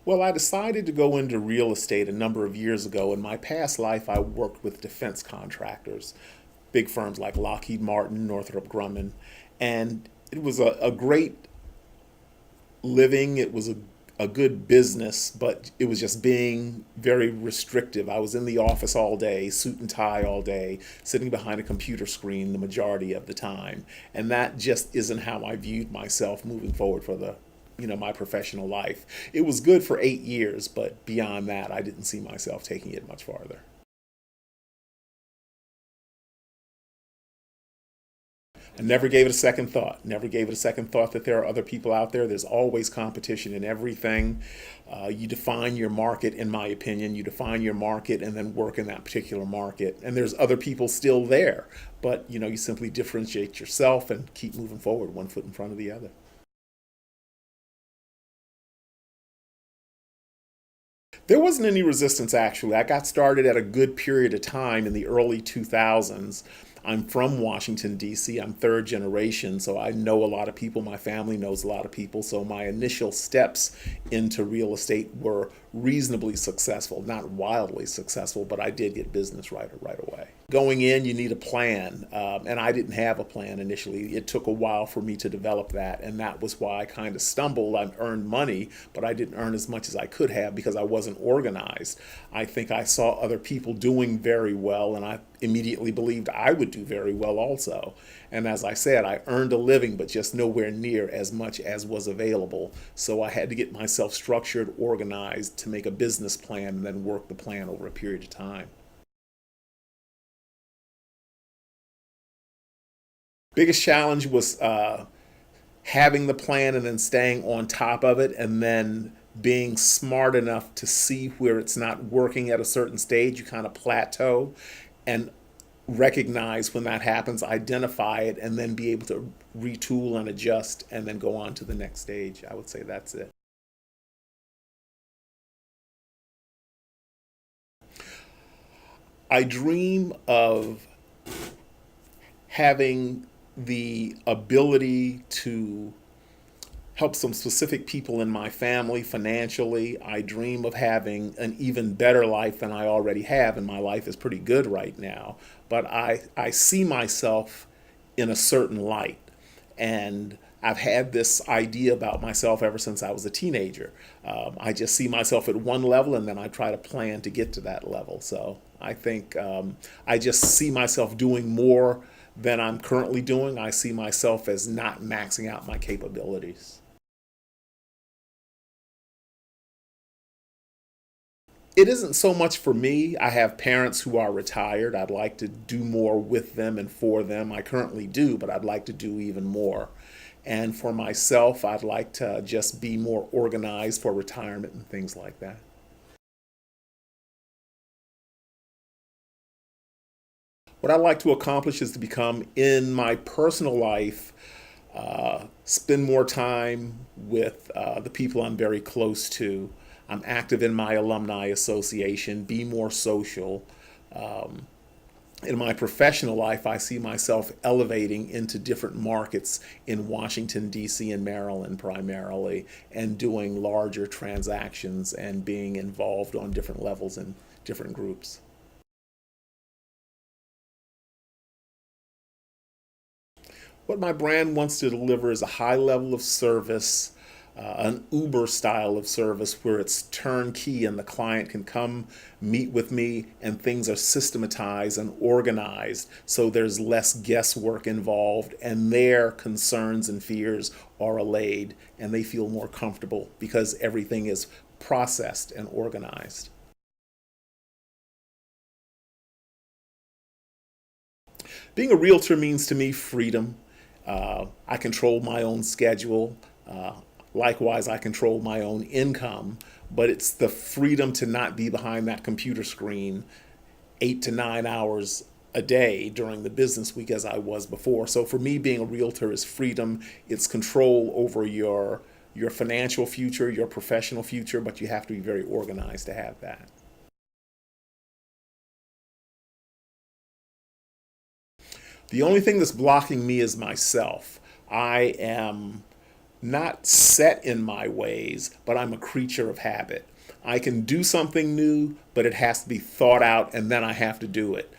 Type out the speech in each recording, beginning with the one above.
Well, I decided to go into real estate a number of years ago. In my past life, I worked with defense contractors, big firms like Lockheed Martin, Northrop Grumman, and it was a great living. It was a good business, but it was just being very restrictive. I was in the office all day, suit and tie all day, sitting behind a computer screen the majority of the time. And that just isn't how I viewed myself moving forward for my professional life. It was good for 8 years, but beyond that, I didn't see myself taking it much farther. I never gave it a second thought. Never gave it a second thought that there are other people out there. There's always competition in everything. You define your market, in my opinion. You define your market and then work in that particular market. And there's other people still there. But, you simply differentiate yourself and keep moving forward, one foot in front of the other. There wasn't any resistance, actually. I got started at a good period of time in the early 2000s. I'm from Washington, D.C. I'm third generation, so I know a lot of people. My family knows a lot of people. So my initial steps into real estate were reasonably successful, not wildly successful, but I did get business right away. Going in, you need a plan, and I didn't have a plan initially. It took a while for me to develop that, and that was why I kind of stumbled. I earned money, but I didn't earn as much as I could have because I wasn't organized. I think I saw other people doing very well, and I immediately believed I would do very well also. And as I said, I earned a living, but just nowhere near as much as was available. So I had to get myself structured, organized to make a business plan and then work the plan over a period of time. Biggest challenge was having the plan and then staying on top of it and then being smart enough to see where it's not working at a certain stage. You kind of plateau and recognize when that happens, identify it, and then be able to retool and adjust and then go on to the next stage. I would say that's it. I dream of having the ability to help some specific people in my family financially. I dream of having an even better life than I already have, and my life is pretty good right now. But I see myself in a certain light. And I've had this idea about myself ever since I was a teenager. I just see myself at one level and then I try to plan to get to that level. So I think I just see myself doing more than I'm currently doing. I see myself as not maxing out my capabilities. It isn't so much for me. I have parents who are retired. I'd like to do more with them and for them. I currently do, but I'd like to do even more. And for myself, I'd like to just be more organized for retirement and things like that. What I'd like to accomplish is to become, in my personal life, spend more time with the people I'm very close to. I'm active in my alumni association, be more social. Um, in my professional life, I see myself elevating into different markets in Washington, D.C. and Maryland primarily, and doing larger transactions and being involved on different levels in different groups. What my brand wants to deliver is a high level of service, an Uber style of service where it's turnkey and the client can come meet with me and things are systematized and organized so there's less guesswork involved and their concerns and fears are allayed and they feel more comfortable because everything is processed and organized. Being a realtor means to me freedom. I control my own schedule. Uh, Likewise, I control my own income, but it's the freedom to not be behind that computer screen 8 to 9 hours a day during the business week as I was before. So for me, being a realtor is freedom. It's control over your financial future, your professional future, but you have to be very organized to have that. The only thing that's blocking me is myself. I am not set in my ways, but I'm a creature of habit. I can do something new, but it has to be thought out, and then I have to do it.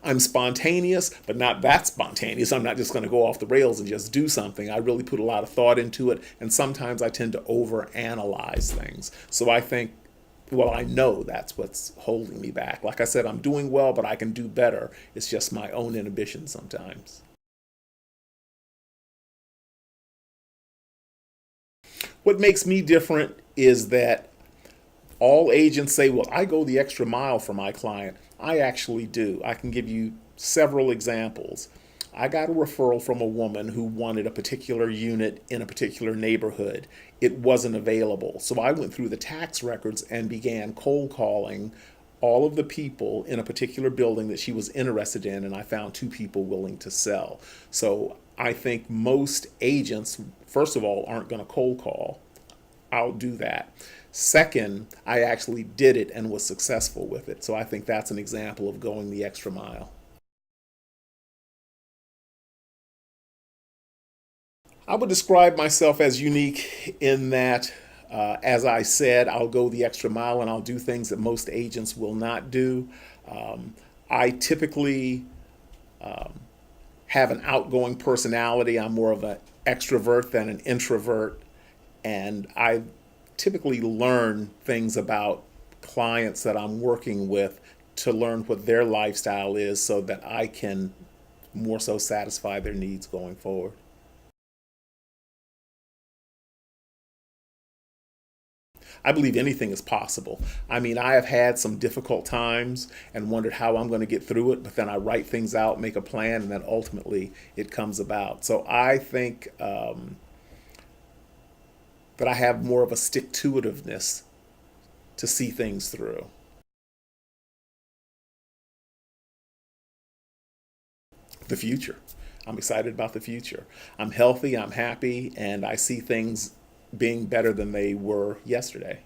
I'm spontaneous, but not that spontaneous. I'm not just going to go off the rails and just do something. I really put a lot of thought into it, and sometimes I tend to overanalyze things. So I think, well, I know that's what's holding me back. Like I said, I'm doing well, but I can do better. It's just my own inhibition sometimes. What makes me different is that all agents say, well, I go the extra mile for my client. I actually do. I can give you several examples. I got a referral from a woman who wanted a particular unit in a particular neighborhood. It wasn't available. So I went through the tax records and began cold calling all of the people in a particular building that she was interested in, and I found two people willing to sell. So I think most agents, first of all, aren't going to cold call. I'll do that. Second, I actually did it and was successful with it. So I think that's an example of going the extra mile. I would describe myself as unique in that, as I said, I'll go the extra mile and I'll do things that most agents will not do. Um, I typically have an outgoing personality. I'm more of an extrovert than an introvert. And I typically learn things about clients that I'm working with to learn what their lifestyle is so that I can more so satisfy their needs going forward. I believe anything is possible. I mean, I have had some difficult times and wondered how I'm going to get through it, but then I write things out, make a plan, and then ultimately it comes about. So I think that I have more of a stick to itiveness to see things through. The future. I'm excited about the future. I'm healthy, I'm happy, and I see things being better than they were yesterday.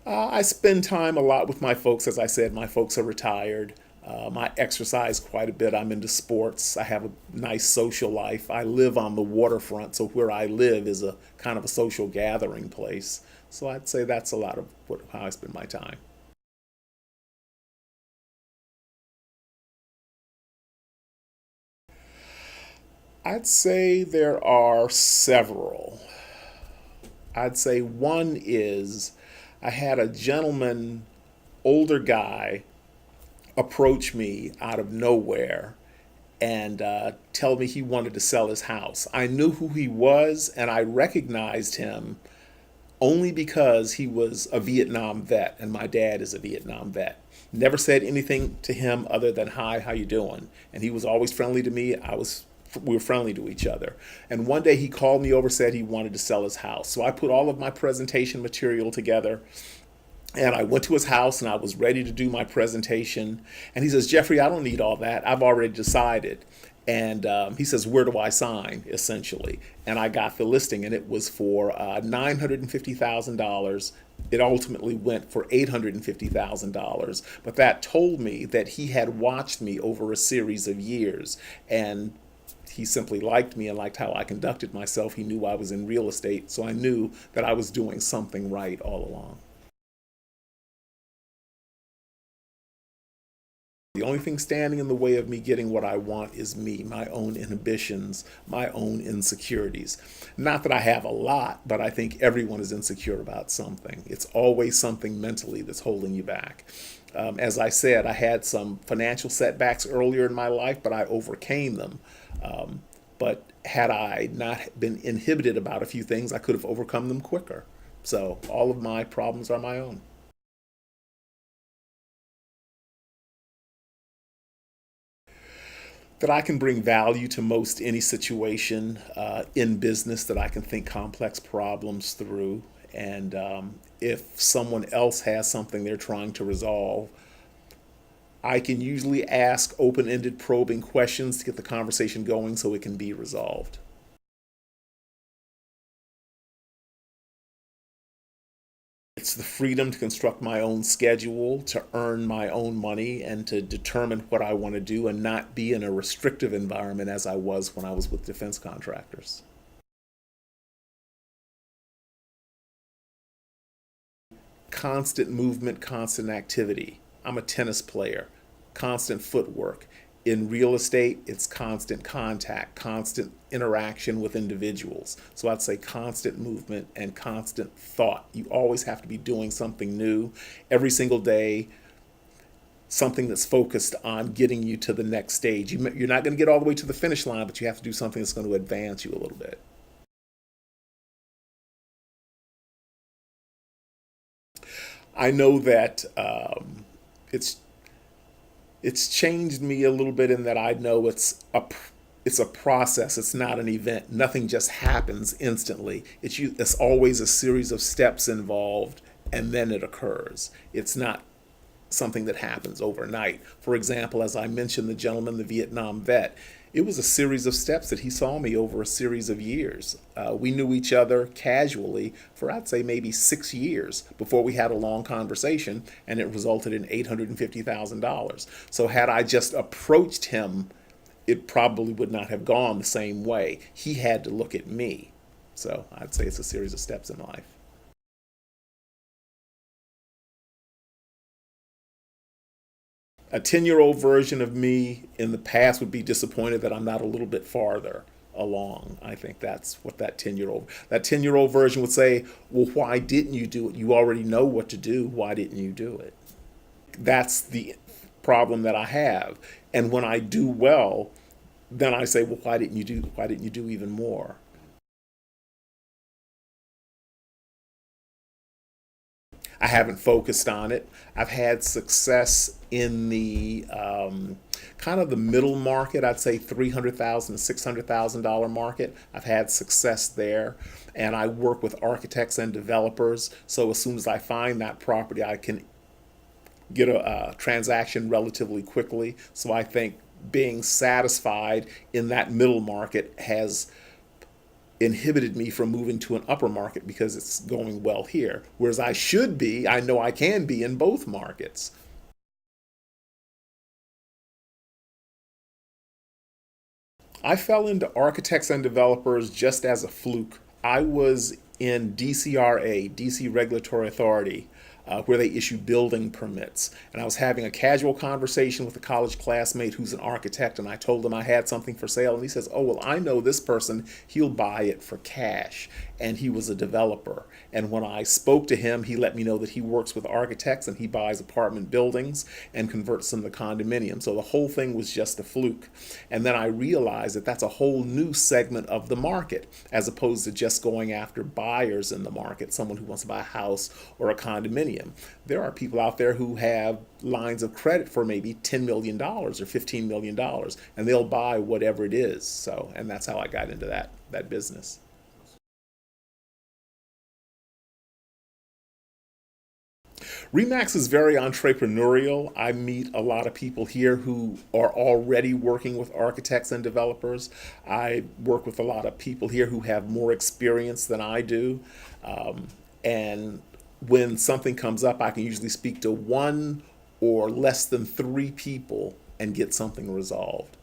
I spend time a lot with my folks. As I said, my folks are retired. I exercise quite a bit. I'm into sports. I have a nice social life. I live on the waterfront, so where I live is a kind of a social gathering place. So I'd say that's a lot of how I spend my time. I'd say there are several. I'd say one is I had a gentleman, older guy, approach me out of nowhere and tell me he wanted to sell his house. I knew who he was and I recognized him only because he was a Vietnam vet and my dad is a Vietnam vet. Never said anything to him other than hi, how you doing? And he was always friendly to me. We were friendly to each other. And one day he called me over, said he wanted to sell his house. So I put all of my presentation material together and I went to his house and I was ready to do my presentation. And he says, Geoffrey, I don't need all that. I've already decided. And he says, where do I sign, essentially? And I got the listing, and it was for $950,000. It ultimately went for $850,000. But that told me that he had watched me over a series of years. And he simply liked me and liked how I conducted myself. He knew I was in real estate, so I knew that I was doing something right all along. The only thing standing in the way of me getting what I want is me, my own inhibitions, my own insecurities. Not that I have a lot, but I think everyone is insecure about something. It's always something mentally that's holding you back. As I said, I had some financial setbacks earlier in my life, but I overcame them. But had I not been inhibited about a few things, I could have overcome them quicker. So all of my problems are my own. That I can bring value to most any situation in business, that I can think complex problems through. And if someone else has something they're trying to resolve, I can usually ask open ended, probing questions to get the conversation going so it can be resolved. It's the freedom to construct my own schedule, to earn my own money, and to determine what I want to do and not be in a restrictive environment as I was when I was with defense contractors. Constant movement, constant activity. I'm a tennis player, constant footwork. In real estate, it's constant contact, constant interaction with individuals. So I'd say constant movement and constant thought. You always have to be doing something new every single day, something that's focused on getting you to the next stage. You're not going to get all the way to the finish line, but you have to do something that's going to advance you a little bit. I know that it's it's changed me a little bit in that I know it's a process. It's not an event. Nothing just happens instantly. It's always a series of steps involved, and then it occurs. It's not something that happens overnight. For example, as I mentioned, the gentleman, the Vietnam vet, it was a series of steps that he saw me over a series of years. We knew each other casually for, I'd say, maybe 6 years before we had a long conversation, and it resulted in $850,000. So had I just approached him, it probably would not have gone the same way. He had to look at me. So I'd say it's a series of steps in life. A 10-year-old version of me in the past would be disappointed that I'm not a little bit farther along. I think that's what that 10-year-old version would say, well, why didn't you do it? You already know what to do. Why didn't you do it? That's the problem that I have. And when I do well, then I say, well, why didn't you do even more? I haven't focused on it. I've had success in the kind of the middle market. I'd say $300,000 to $600,000 market. I've had success there, and I work with architects and developers. So as soon as I find that property, I can get a transaction relatively quickly. So I think being satisfied in that middle market has inhibited me from moving to an upper market because it's going well here. Whereas I know I can be in both markets. I fell into architects and developers just as a fluke. I was in DCRA, DC Regulatory Authority, where they issue building permits. And I was having a casual conversation with a college classmate who's an architect, and I told him I had something for sale. And he says, oh, well, I know this person. He'll buy it for cash. And he was a developer. And when I spoke to him, he let me know that he works with architects and he buys apartment buildings and converts them to condominiums. So the whole thing was just a fluke. And then I realized that that's a whole new segment of the market, as opposed to just going after buyers in the market, someone who wants to buy a house or a condominium. There are people out there who have lines of credit for maybe $10 million or $15 million, and they'll buy whatever it is. So, and that's how I got into that business. Remax is very entrepreneurial. I meet a lot of people here who are already working with architects and developers. I work with a lot of people here who have more experience than I do. And when something comes up, I can usually speak to one or less than three people and get something resolved.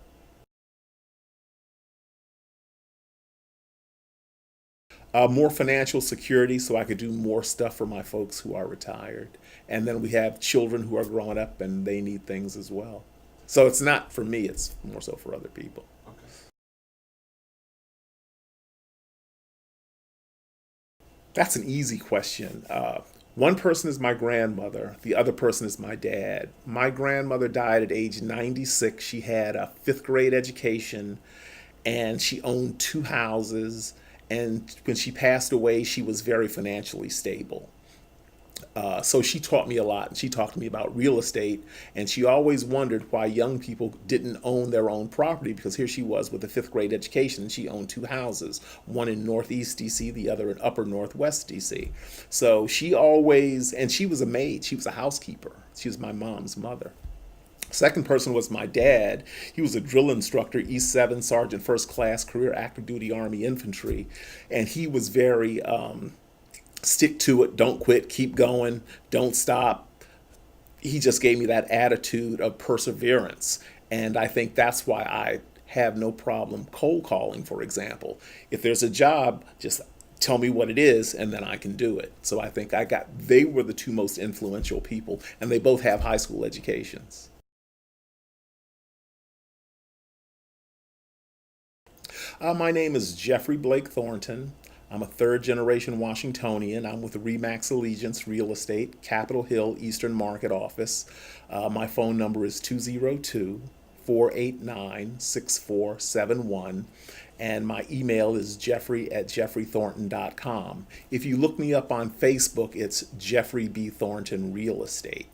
More financial security so I could do more stuff for my folks who are retired. And then we have children who are growing up and they need things as well. So it's not for me, it's more so for other people. That's an easy question. One person is my grandmother, the other person is my dad. My grandmother died at age 96. She had a fifth grade education and she owned two houses. And when she passed away, she was very financially stable. So she taught me a lot. She talked to me about real estate, and she always wondered why young people didn't own their own property because here she was with a fifth grade education, and she owned two houses, one in Northeast DC, the other in Upper Northwest DC. So she always, and she was a maid, she was a housekeeper. She was my mom's mother. Second person was my dad. He was a drill instructor, E7 Sergeant First Class, career active duty Army infantry, and he was very Stick to it, don't quit, keep going, don't stop. He just gave me that attitude of perseverance. And I think that's why I have no problem cold calling, for example. If there's a job, just tell me what it is and then I can do it. So I think they were the two most influential people, and they both have high school educations. My name is Geoffrey Blake Thornton. I'm a third generation Washingtonian. I'm with Remax Allegiance Real Estate, Capitol Hill Eastern Market Office. My phone number is 202 489 6471. And my email is jeffrey@jeffreythornton.com. If you look me up on Facebook, it's Geoffrey B. Thornton Real Estate.